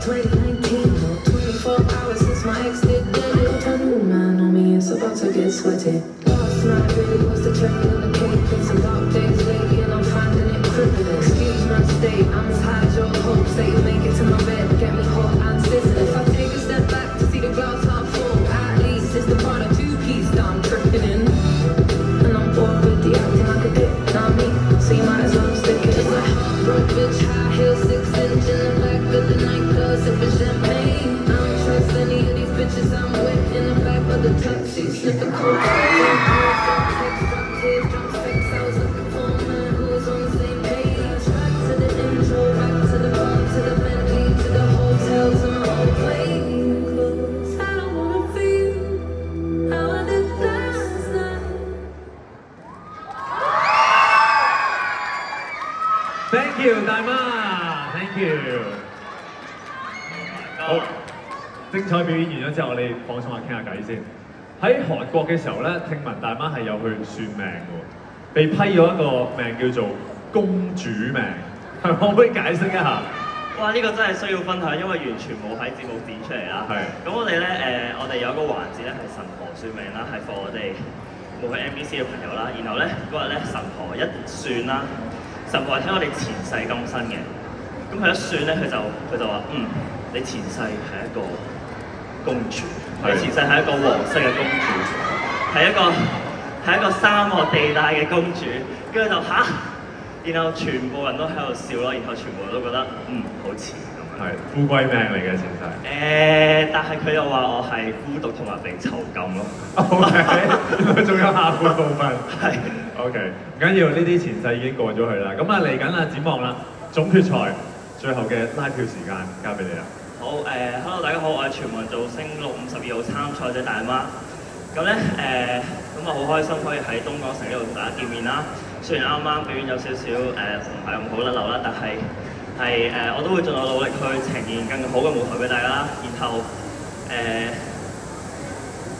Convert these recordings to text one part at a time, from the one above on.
2019, 24 hours since my ex did it. A new man on me, it's about to get sweaty. Last night really was the cherry on the cake. It's some dark days lately and I'm finding it crippling. Excuse my state, I'm as high as your hopes that you make it to my bed, get me hot and sizzling. If I take a step back to see the glass half full, at least it's the part of two-piece that I'm tripping in. And I'm bored with the acting like a dick, not me, so you might as well stick it. It's a heartbroken bitch, high heel, 6-inch in the back of the nightclub, sipping champagne. I don't trust any of these bitches I'm with in the back of the taxi, sniffing cocaine. Tears, drunk sex, I was looking for a man who was on the same page. Back to the intro, back to the bar, to the Bentley, to the hotel, to my old plane. 'Cause I don't wanna feel how I did last night. Thank you，大媽，Thank you。好，精彩表演完咗之後，我哋放鬆下傾下偈先。喺韓國嘅時候咧，聽聞大媽係有去算命嘅，被批咗一個命叫做公主命，係咪可唔可以解釋一下？哇！呢、個真係需要分享，因為完全冇喺節目剪出嚟啦。係。咁我哋咧我哋有一個環節咧係神婆算命啦，係 for 我哋冇去 MBC 嘅朋友啦。然後咧嗰日咧神婆一算啦，神婆係睇我哋前世今生嘅。咁佢一算咧，佢就話你前世係一個公主，你前世係一個黃色嘅公主，係一個沙漠地帶嘅公主。跟住就然後全部人都喺度笑咯，然後全部人都覺得好似咁樣。係富貴命嚟嘅前世。但係佢又話我係孤獨同埋被囚禁咯。OK， 仲有下半部分。係。OK， 唔緊要，呢啲前世已經過咗去啦。咁啊嚟緊啦，展望啦，總決賽最後嘅拉票時間交俾你啦。好，Hello 大家好，我係全民造星6、52號參賽者大媽。咁咧咁啊好開心可以喺東港城呢度同大家見面啦。雖然啱啱表演有少少唔係咁好甩漏啦，但係我都會盡我努力去呈現更好嘅舞台俾大家啦。然後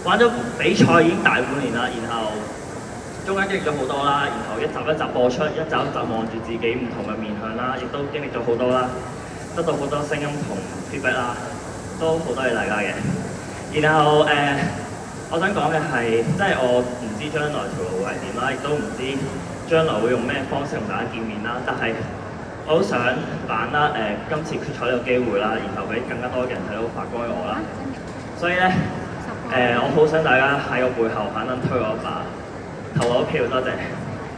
玩咗比賽已經大半年啦，然後中間經歷咗好多啦，然後一集一集播出，一集一集望住自己唔同嘅面向啦，亦都經歷咗好多啦，得到好多聲音同 feedback 啦，都好多謝大家嘅。然後我想講嘅係，即係我唔知將來條路係點啦，亦都唔知將來會用咩方式同大家見面啦。但係我好想把握今次決賽呢個機會啦，然後俾更加多嘅人睇到發光嘅我啦。所以咧我好想大家喺我背後反登推我一把，投我一票，多謝。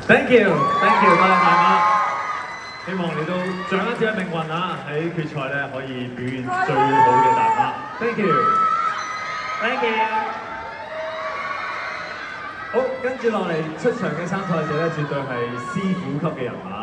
Thank you， 多謝大媽。希望你都掌握自己命運啊！喺決賽咧可以表現最好嘅大媽。Thank you。好，跟住落嚟出場嘅參賽者咧，絕對係師傅級嘅人馬。